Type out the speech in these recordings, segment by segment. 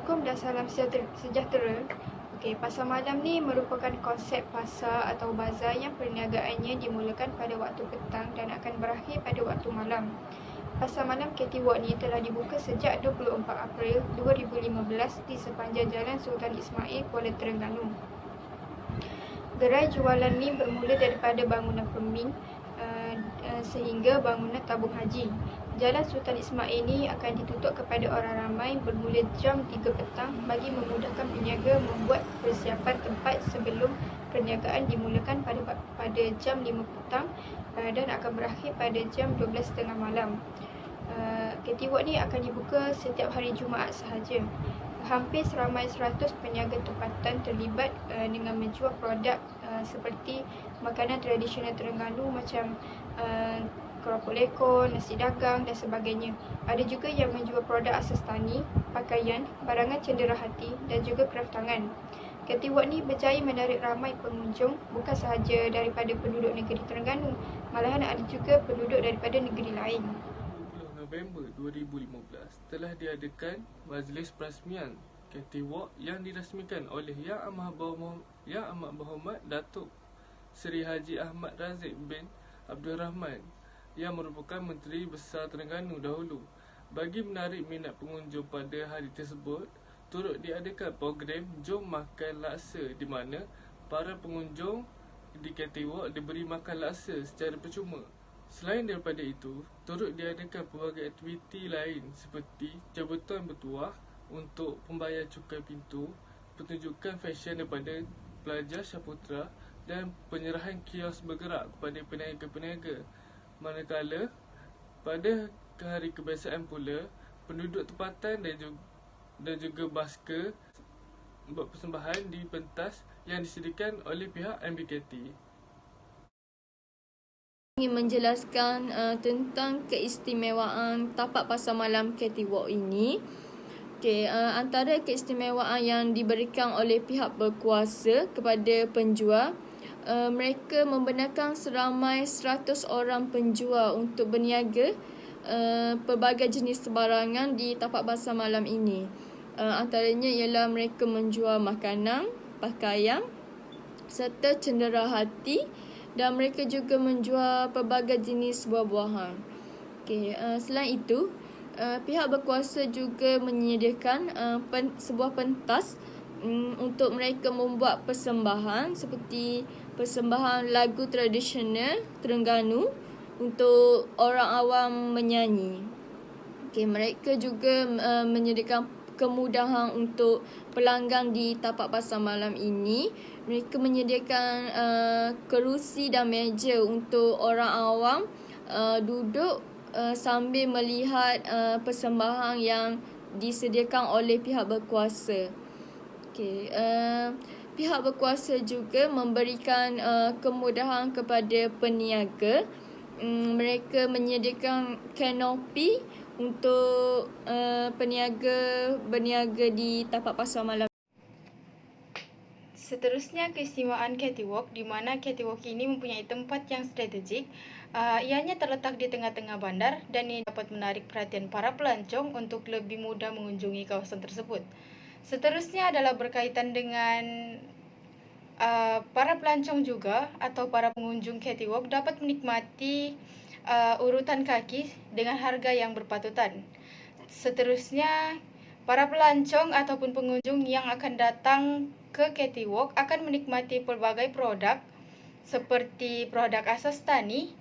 Assalamualaikum dan salam sejahtera. Pasar malam ni merupakan konsep pasar atau bazar yang perniagaannya dimulakan pada waktu petang dan akan berakhir pada waktu malam. Pasar malam KT Walk ni telah dibuka sejak 24 April 2015 di sepanjang Jalan Sultan Ismail, Kuala Terengganu. Gerai jualan ni bermula daripada bangunan Perming sehingga bangunan tabung haji. Jalan Sultan Ismail ini akan ditutup kepada orang ramai bermula jam 3 petang bagi memudahkan peniaga membuat persiapan tempat sebelum perniagaan dimulakan pada jam 5 petang dan akan berakhir pada jam 12.30 malam. KT Walk ni akan dibuka setiap hari Jumaat sahaja. Hampir seramai 100 peniaga tempatan terlibat dengan menjual produk seperti makanan tradisional Terengganu macam keropok lekor, nasi dagang dan sebagainya. Ada juga yang menjual produk asas tani, pakaian, barangan cendera hati dan juga kraft tangan. KT Walk ni berjaya menarik ramai pengunjung bukan sahaja daripada penduduk negeri Terengganu, malahan ada juga penduduk daripada negeri lain. 20 November 2015 telah diadakan majlis perasmian KT Walk yang dirasmikan oleh Yang Amat Berhormat Datuk Seri Haji Ahmad Razif bin Abdul Rahman yang merupakan Menteri Besar Terengganu dahulu. Bagi menarik minat pengunjung pada hari tersebut, turut diadakan program Jom Makan Laksa di mana para pengunjung di KT Walk diberi makan laksa secara percuma. Selain daripada itu, turut diadakan pelbagai aktiviti lain seperti jemputan bertuah untuk pembayar cukai pintu, pertunjukan fashion daripada pelajar Syaputra dan penyerahan kios bergerak kepada peniaga-peniaga. Manakala pada hari kebiasaan pula, penduduk tempatan dan juga baska buat persembahan di pentas yang disediakan oleh pihak MBKT. Ingin menjelaskan tentang keistimewaan tapak pasar malam KT Walk ini. Antara keistimewaan yang diberikan oleh pihak berkuasa kepada penjual, mereka membenarkan seramai 100 orang penjual untuk berniaga pelbagai jenis sebarangan di tapak pasar malam ini. Antaranya ialah mereka menjual makanan, pakaian serta cendera hati dan mereka juga menjual pelbagai jenis buah-buahan. Selain itu, pihak berkuasa juga menyediakan sebuah pentas untuk mereka membuat persembahan seperti persembahan lagu tradisional Terengganu untuk orang awam menyanyi. Mereka juga menyediakan kemudahan untuk pelanggan di tapak pasar malam ini. Mereka menyediakan kerusi dan meja untuk orang awam duduk sambil melihat persembahan yang disediakan oleh pihak berkuasa. Pihak berkuasa juga memberikan kemudahan kepada peniaga. Mereka menyediakan kanopi untuk peniaga berniaga di tapak pasar malam. Seterusnya keistimewaan KT Walk, di mana KT Walk ini mempunyai tempat yang strategik. Ianya terletak di tengah-tengah bandar dan ini dapat menarik perhatian para pelancong untuk lebih mudah mengunjungi kawasan tersebut. Seterusnya adalah berkaitan dengan para pelancong juga atau para pengunjung KT Walk dapat menikmati urutan kaki dengan harga yang berpatutan. Seterusnya, para pelancong ataupun pengunjung yang akan datang ke KT Walk akan menikmati pelbagai produk seperti produk asas tani,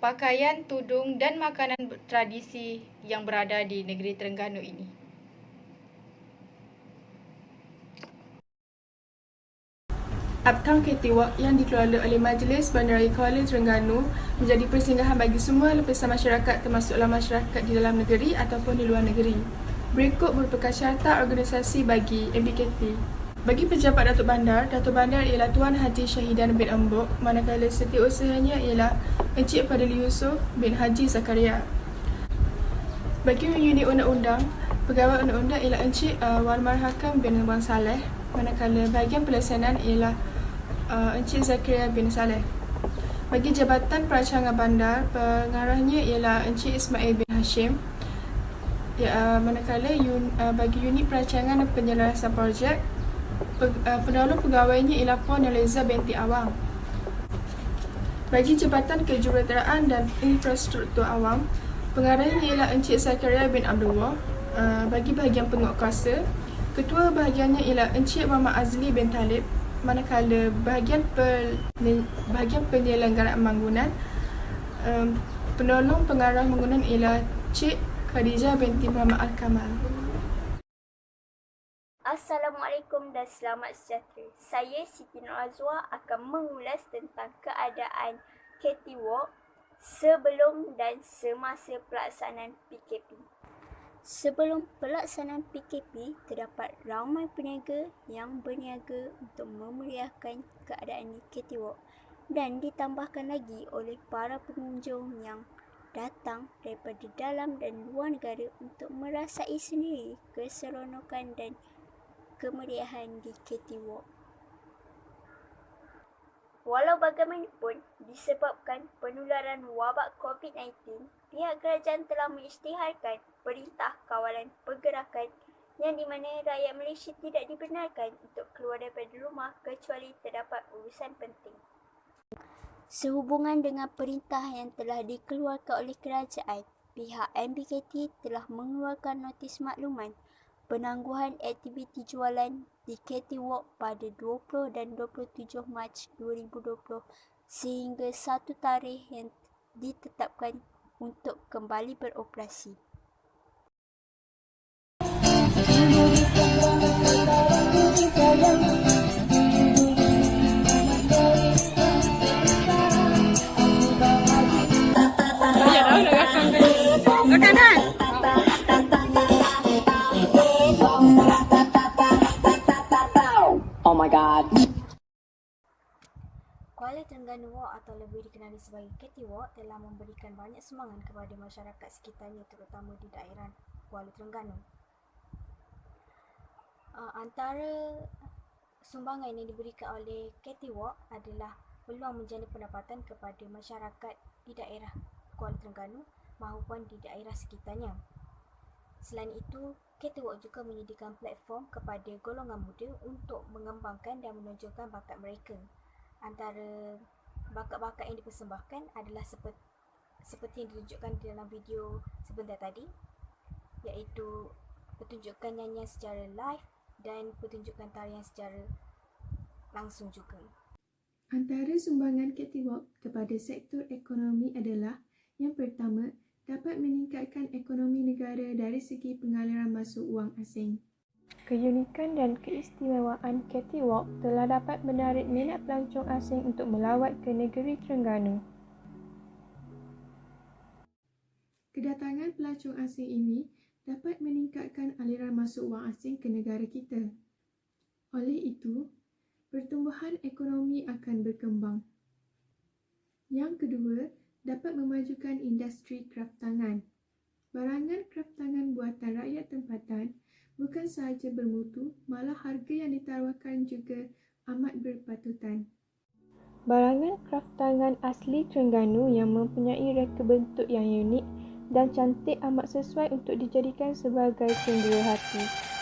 pakaian, tudung dan makanan tradisi yang berada di negeri Terengganu ini. Uptown KT Walk yang dikelola oleh Majlis Bandaraya Kuala Terengganu menjadi persinggahan bagi semua lapisan masyarakat termasuklah masyarakat di dalam negeri ataupun di luar negeri. Berikut merupakan syaratan organisasi bagi MBKT. Bagi pejabat Datuk Bandar ialah Tuan Haji Syahidan bin Embok, manakala setiausahanya ialah Encik Fadli Yusof bin Haji Zakaria. Bagi unit undang-undang, pegawai undang-undang ialah Encik Wan Marhakam bin Wan Saleh, manakala bahagian pelaksanaan ialah Encik Zakaria bin Saleh. Bagi Jabatan Perancangan Bandar, pengarahnya ialah Encik Ismail bin Hashim. manakala bagi unit perancangan dan penyelarasan projek, penolong pegawainya ialah Puan Eliza binti Awang. Bagi Jabatan Kejuruteraan dan Infrastruktur Awam, pengarahnya ialah Encik Zakaria bin Abdullah. Bagi bahagian penguatkuasa, ketua bahagiannya ialah Encik Muhammad Azli bin Talib. Manakala bahagian penyelenggaraan bangunan, penolong pengarah bangunan ialah Cik Khadijah binti Muhammad Al-Kamal. Assalamualaikum dan selamat sejahtera. Saya Siti Nur Azwa akan mengulas tentang keadaan Catwalk sebelum dan semasa pelaksanaan PKP. Sebelum pelaksanaan PKP, terdapat ramai peniaga yang berniaga untuk memeriahkan keadaan di Catwalk dan ditambahkan lagi oleh para pengunjung yang datang daripada dalam dan luar negara untuk merasai sendiri keseronokan dan kemeriahan di Catwalk. Walau bagaimanapun, disebabkan penularan wabak COVID-19, pihak kerajaan telah mengisytiharkan Perintah Kawalan Pergerakan yang di mana rakyat Malaysia tidak dibenarkan untuk keluar daripada rumah kecuali terdapat urusan penting. Sehubungan dengan perintah yang telah dikeluarkan oleh kerajaan, pihak MBKT telah mengeluarkan notis makluman penangguhan aktiviti jualan di Catwalk pada 20 dan 27 Mac 2020 sehingga satu tarikh yang ditetapkan untuk kembali beroperasi. Oh my god. Kuala Terengganu Walk atau lebih dikenali sebagai Catwalk telah memberikan banyak sumbangan kepada masyarakat sekitarnya terutama di daerah Kuala Terengganu. Antara sumbangan yang diberikan oleh Catwalk adalah peluang menjana pendapatan kepada masyarakat di daerah Kuala Terengganu maupun di daerah sekitarnya. Selain itu, Catwalk juga menyediakan platform kepada golongan muda untuk mengembangkan dan menonjolkan bakat mereka. Antara bakat-bakat yang dipersembahkan adalah seperti yang ditunjukkan di dalam video sebentar tadi, iaitu pertunjukan nyanyian secara live dan pertunjukan tarian secara langsung juga. Antara sumbangan Catwalk kepada sektor ekonomi adalah yang pertama, dapat meningkatkan ekonomi negara dari segi pengaliran masuk wang asing. Keunikan dan keistimewaan Catwalk telah dapat menarik minat pelancong asing untuk melawat ke negeri Terengganu. Kedatangan pelancong asing ini dapat meningkatkan aliran masuk wang asing ke negara kita. Oleh itu, pertumbuhan ekonomi akan berkembang. Yang kedua, dapat memajukan industri kraftangan. Barangan kraftangan buatan rakyat tempatan bukan sahaja bermutu, malah harga yang ditawarkan juga amat berpatutan. Barangan kraftangan asli Terengganu yang mempunyai reka bentuk yang unik dan cantik amat sesuai untuk dijadikan sebagai cendera hati.